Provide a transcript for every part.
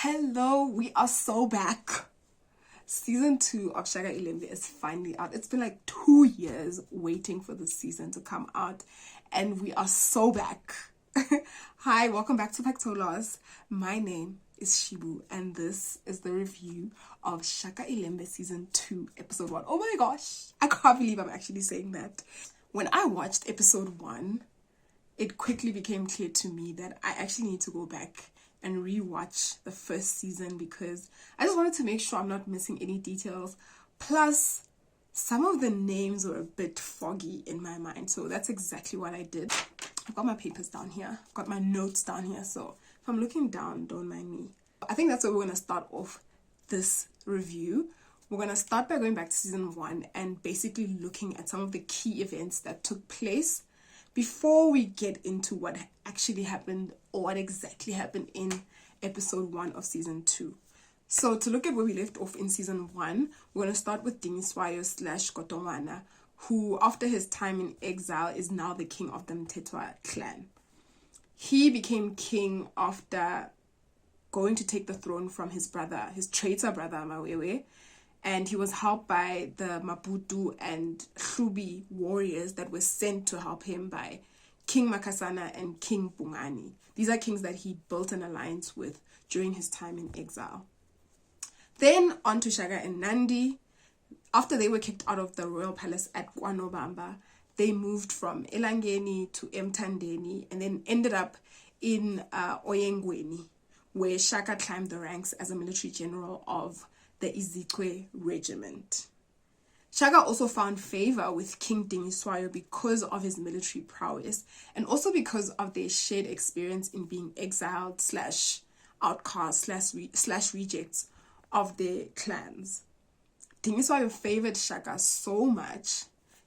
Hello, we are so back. Season 2 of Shaka Ilembe is finally out. It's been like 2 years waiting for this season to come out, and we are so back. Hi, welcome back to Pactolas. My name is Shibu, and this is the review of Shaka Ilembe Season 2, Episode 1. Oh my gosh, I can't believe I'm actually saying that. When I watched Episode 1, it quickly became clear to me that I actually need to go back and rewatch the first season because I just wanted to make sure I'm not missing any details. Plus, some of the names were a bit foggy in my mind, so that's exactly what I did. I've got my papers down here, I've got my notes down here, so if I'm looking down, don't mind me. I think that's where we're going to start off this review. We're going to start by going back to season 1 and basically looking at some of the key events that took place before we get into what actually happened or what exactly happened in episode 1 of season 2. So to look at where we left off in season 1, we're going to start with Dingiswayo / Kotongwana, who after his time in exile is now the king of the Mtetwa clan. He became king after going to take the throne from his brother, his traitor brother Mawewe, and he was helped by the Maputu and Hlubi warriors that were sent to help him by King Makasana and King Bungani. These are kings that he built an alliance with during his time in exile. Then on to Shaka and Nande. After they were kicked out of the royal palace at Kwanobamba, they moved from Elangeni to Emtandeni and then ended up in Oyengweni, where Shaka climbed the ranks as a military general of the Izikwe regiment. Shaka also found favor with King Dingiswayo because of his military prowess and also because of their shared experience in being exiled / outcasts / rejects of their clans. Dingiswayo favored Shaka so much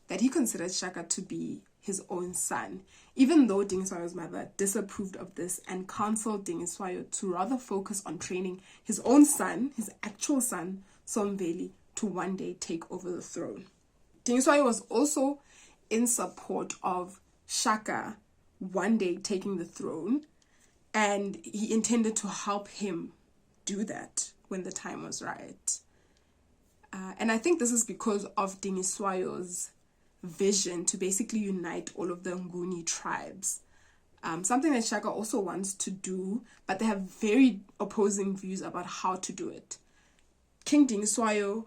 that he considered Shaka to be his own son, even though Dingiswayo's mother disapproved of this and counseled Dingiswayo to rather focus on training his own son, his actual son, Somveli, to one day take over the throne. Dingiswayo was also in support of Shaka one day taking the throne, and he intended to help him do that when the time was right. And I think this is because of Dingiswayo's vision to basically unite all of the Nguni tribes. Something that Shaka also wants to do, but they have very opposing views about how to do it. King Dingiswayo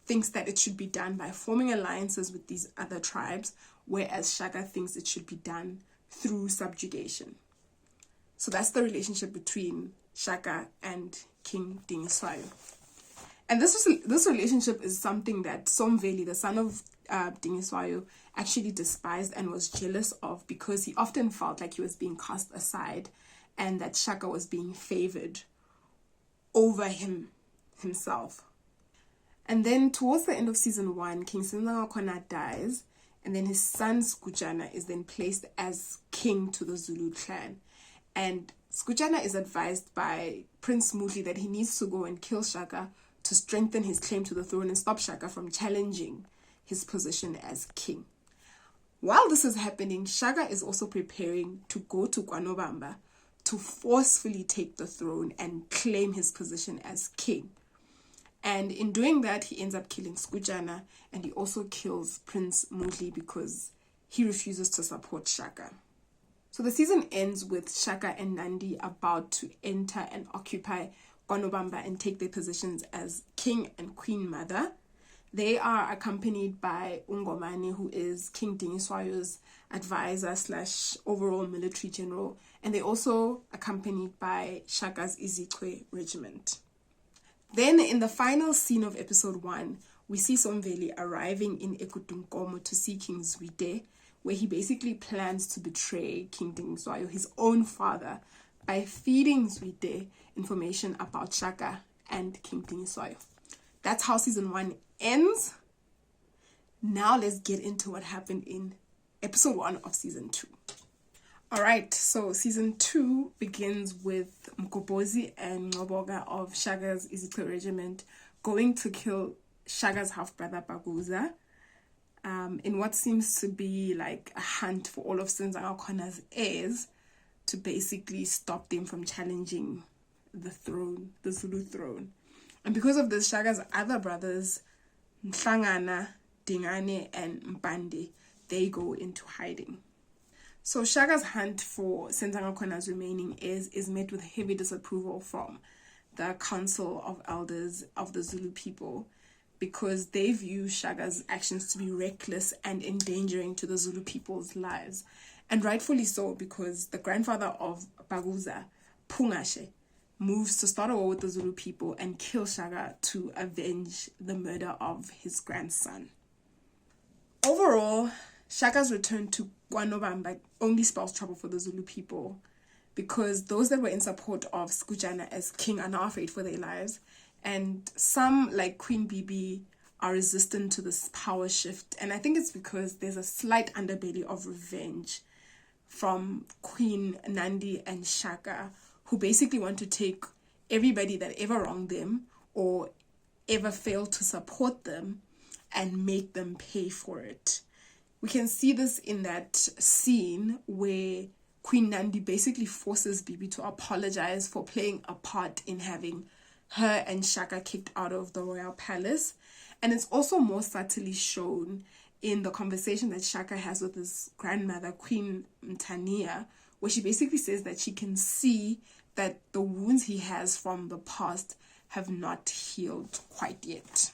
thinks that it should be done by forming alliances with these other tribes, whereas Shaka thinks it should be done through subjugation. So that's the relationship between Shaka and King Dingiswayo. And this relationship is something that Somveli, the son of Dingiswayo, actually despised and was jealous of because he often felt like he was being cast aside and that Shaka was being favored over himself. And then towards the end of season 1, King Sinangakona dies, and then his son Skujana is then placed as king to the Zulu clan. And Skujana is advised by Prince Mutli that he needs to go and kill Shaka to strengthen his claim to the throne and stop Shaka from challenging his position as king. While this is happening, Shaka is also preparing to go to Kwanobamba to forcefully take the throne and claim his position as king. And in doing that, he ends up killing Skujana, and he also kills Prince Mutli because he refuses to support Shaka. So the season ends with Shaka and Nande about to enter and occupy Kwanobamba and take their positions as king and queen mother. They are accompanied by Ungomane, who is King Dingiswayo's advisor / overall military general, and they're also accompanied by Shaka's Izikwe regiment. Then in the final scene of episode 1, we see Somveli arriving in Ekutunkomo to see King Zwide, where he basically plans to betray King Dingiswayo, his own father, by feeding Zwide information about Shaka and King Dingiswayo. That's how season 1 ends. Now let's get into what happened in episode 1 of season 2. Alright, so season 2 begins with Mkobozi and Ngoboga of Shaka's Izikwe regiment going to kill Shaka's half-brother Baguza in what seems to be like a hunt for all of Sinzangakona's heirs to basically stop them from challenging the throne, the Zulu throne. And because of this, Shaka's other brothers, Mhlangana, Dingane, and Mpande, they go into hiding. So Shaka's hunt for Senzangakhwena's remaining heirs is met with heavy disapproval from the Council of Elders of the Zulu people, because they view Shaka's actions to be reckless and endangering to the Zulu people's lives. And rightfully so, because the grandfather of Baguza, Pungashe, moves to start a war with the Zulu people and kill Shaka to avenge the murder of his grandson. Overall, Shaka's return to KwaNoBamba only spells trouble for the Zulu people, because those that were in support of Skujana as king are now afraid for their lives, and some, like Queen Bibi, are resistant to this power shift. And I think it's because there's a slight underbelly of revenge from Queen Nande and Shaka, who basically want to take everybody that ever wronged them or ever failed to support them and make them pay for it. We can see this in that scene where Queen Nande basically forces Bibi to apologize for playing a part in having her and Shaka kicked out of the royal palace. And it's also more subtly shown in the conversation that Shaka has with his grandmother, Queen Mtania, where she basically says that she can see that the wounds he has from the past have not healed quite yet.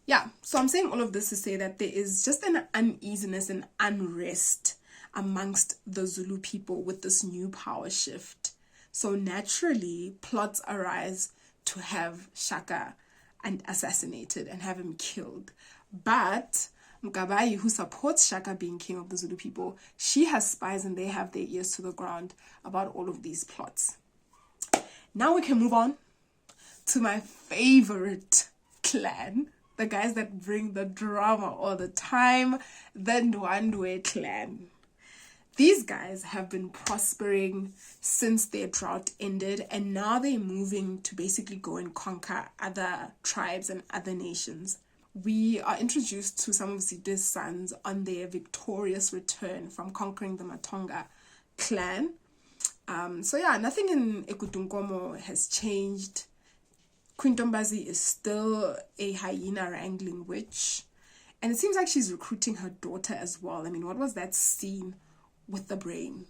Yeah, so I'm saying all of this to say that there is just an uneasiness and unrest amongst the Zulu people with this new power shift. So naturally, plots arise to have Shaka assassinated and have him killed. But Mkabayi, who supports Shaka being king of the Zulu people, she has spies and they have their ears to the ground about all of these plots. Now we can move on to my favorite clan, the guys that bring the drama all the time, the Ndwandwe clan. These guys have been prospering since their drought ended, and now they're moving to basically go and conquer other tribes and other nations. We are introduced to some of Zide's sons on their victorious return from conquering the Matonga clan. So yeah, nothing in Ekutunkomo has changed. Queen Tombazi is still a hyena wrangling witch, and it seems like she's recruiting her daughter as well. I mean, what was that scene with the brain?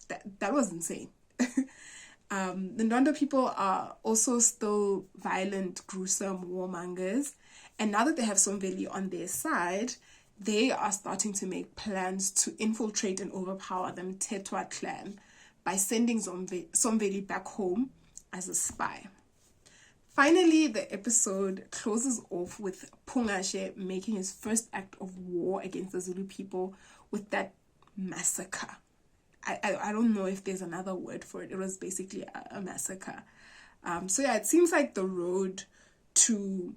That was insane. The Nande people are also still violent, gruesome warmongers. And now that they have Somveli on their side, they are starting to make plans to infiltrate and overpower the Mtetwa clan by sending Somveli back home as a spy. Finally, the episode closes off with Pungashe making his first act of war against the Zulu people with that massacre. I don't know if there's another word for it. It was basically a massacre. So yeah, it seems like the road to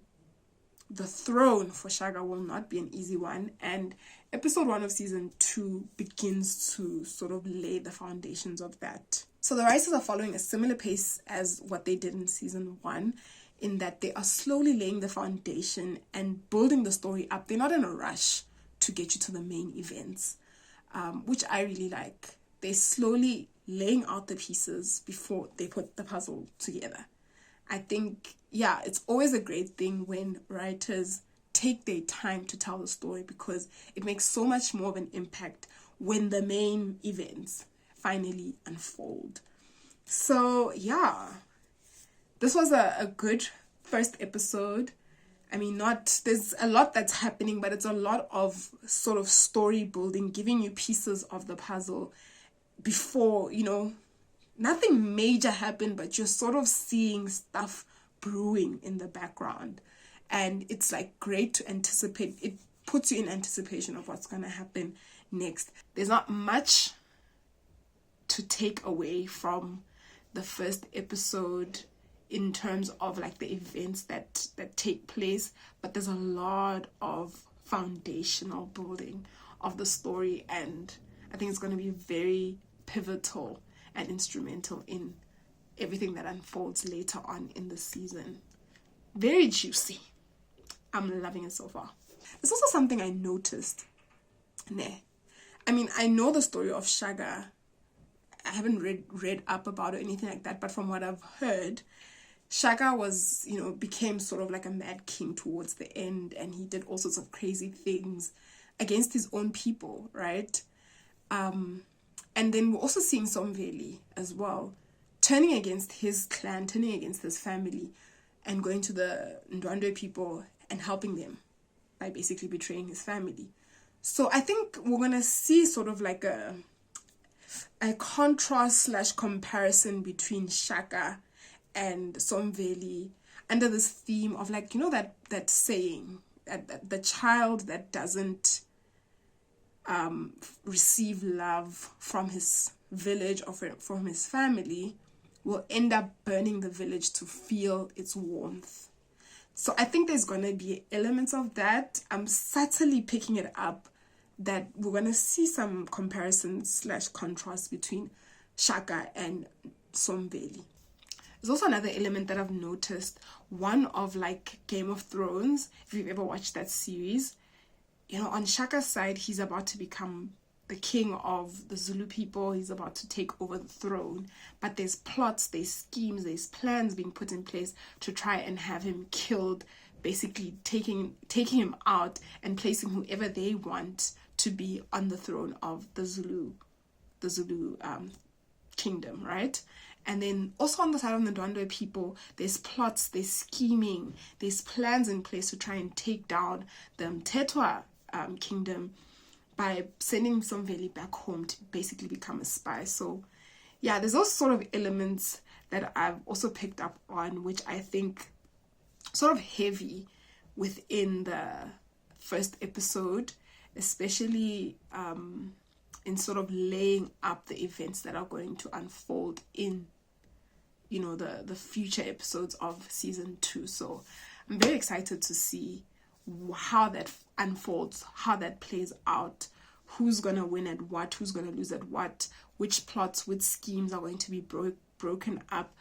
the throne for Shaka will not be an easy one, and episode 1 of season 2 begins to sort of lay the foundations of that. So the writers are following a similar pace as what they did in season 1, in that they are slowly laying the foundation and building the story up. They're not in a rush to get you to the main events, which I really like. They're slowly laying out the pieces before they put the puzzle together. I think, yeah, it's always a great thing when writers take their time to tell the story, because it makes so much more of an impact when the main events finally unfold. So, yeah, this was a good first episode. I mean, there's a lot that's happening, but it's a lot of sort of story building, giving you pieces of the puzzle before, nothing major happened, but you're sort of seeing stuff brewing in the background. And it's like great to anticipate. It puts you in anticipation of what's going to happen next. There's not much to take away from the first episode in terms of like the events that take place, but there's a lot of foundational building of the story, and I think it's going to be very pivotal and instrumental in everything that unfolds later on in the season. Very juicy. I'm loving it so far. There's also something I noticed. I mean, I know the story of Shaka I haven't read up about it or anything like that, but from what I've heard, Shaka was, became sort of like a mad king towards the end, and he did all sorts of crazy things against his own people, right? And then we're also seeing Somveli as well, turning against his clan, turning against his family, and going to the Ndwandwe people and helping them by basically betraying his family. So I think we're going to see sort of like a contrast / comparison between Shaka and Somveli under this theme of, like, that saying that the child that doesn't receive love from his village or from his family will end up burning the village to feel its warmth. So I think there's going to be elements of that. I'm subtly picking it up that we're going to see some comparisons / contrast between Shaka and Somveli. There's also another element that I've noticed, one of like Game of Thrones, if you've ever watched that series. On Shaka's side, he's about to become the king of the Zulu people. He's about to take over the throne. But there's plots, there's schemes, there's plans being put in place to try and have him killed, basically taking him out and placing whoever they want to be on the throne of the Zulu kingdom, right? And then also on the side of the Ndwandwe people, there's plots, there's scheming, there's plans in place to try and take down the Mthethwa kingdom by sending Somveli back home to basically become a spy. So yeah, there's those sort of elements that I've also picked up on, which I think sort of heavy within the first episode, especially in sort of laying up the events that are going to unfold in the future episodes of season 2. So I'm very excited to see how that unfolds, how that plays out, who's gonna win at what, who's gonna lose at what, which plots, which schemes are going to be broken up,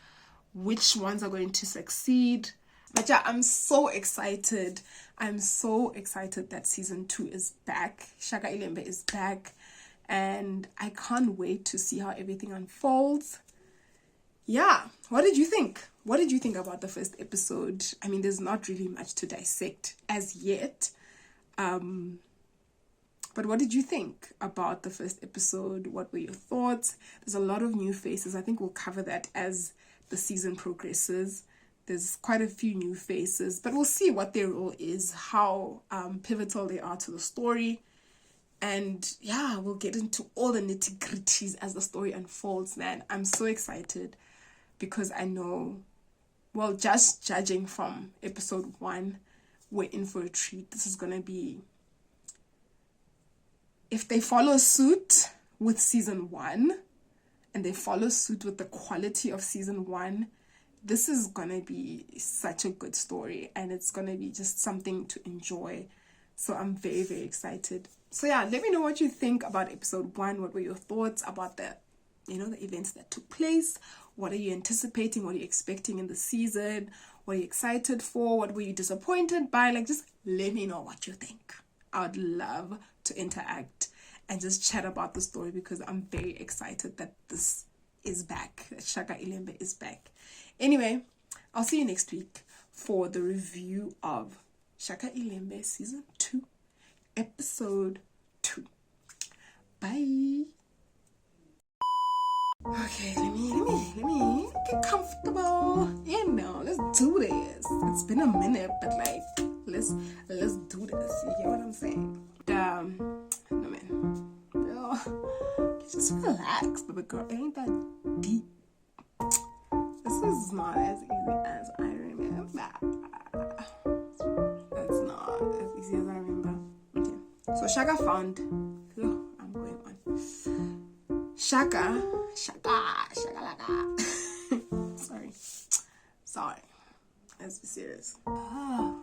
which ones are going to succeed. But yeah, I'm so excited. I'm so excited that season 2 is back. Shaka Ilembe is back, and I can't wait to see how everything unfolds. Yeah, what did you think? What did you think about the first episode? I mean, there's not really much to dissect as yet. But what did you think about the first episode? What were your thoughts? There's a lot of new faces. I think we'll cover that as the season progresses. There's quite a few new faces, but we'll see what their role is, how pivotal they are to the story. And yeah, we'll get into all the nitty-gritties as the story unfolds, man. I'm so excited because I know, well, just judging from episode 1, we're in for a treat. This is going to be, if they follow suit with season 1 and they follow suit with the quality of season 1, this is going to be such a good story, and it's going to be just something to enjoy. So I'm very, very excited. So yeah, let me know what you think about episode 1. What were your thoughts about the events that took place? What are you anticipating? What are you expecting in the season? What are you excited for? What were you disappointed by? Like, just let me know what you think. I would love to interact and just chat about the story, because I'm very excited that this is back, that Shaka Ilembe is back. Anyway, I'll see you next week for the review of Shaka Ilembe season 2, episode 2. Bye. Okay, let me get comfortable. Let's do this. It's been a minute, but like, let's do this. You get what I'm saying? No man, girl, just relax, baby girl. It ain't that deep. This is not as easy as I remember. It's not as easy as I remember. Okay, so Shaka found. I'm going on. Shaka. Sorry. Let's be serious. How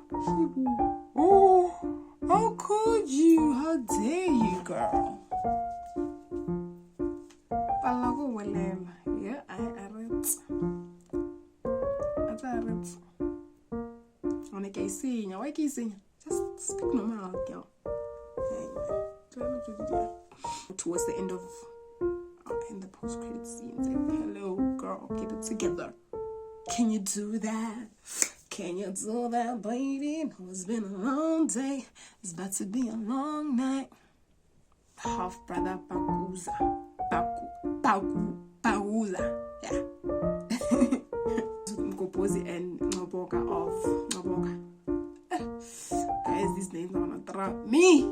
could you? How dare you, girl? Yeah, I aren't. Why can't you sing? Just speak normal, girl. Anyway, towards the end of the post-credit scenes. Like, hello, girl, get it together. Can you do that? Can you do that, baby? No, it's been a long day. It's about to be a long night. Half brother Baguza. Baguza. Yeah. Mkopozi and Ngoboka of Ngoboka. Guys, these names are gonna throw me.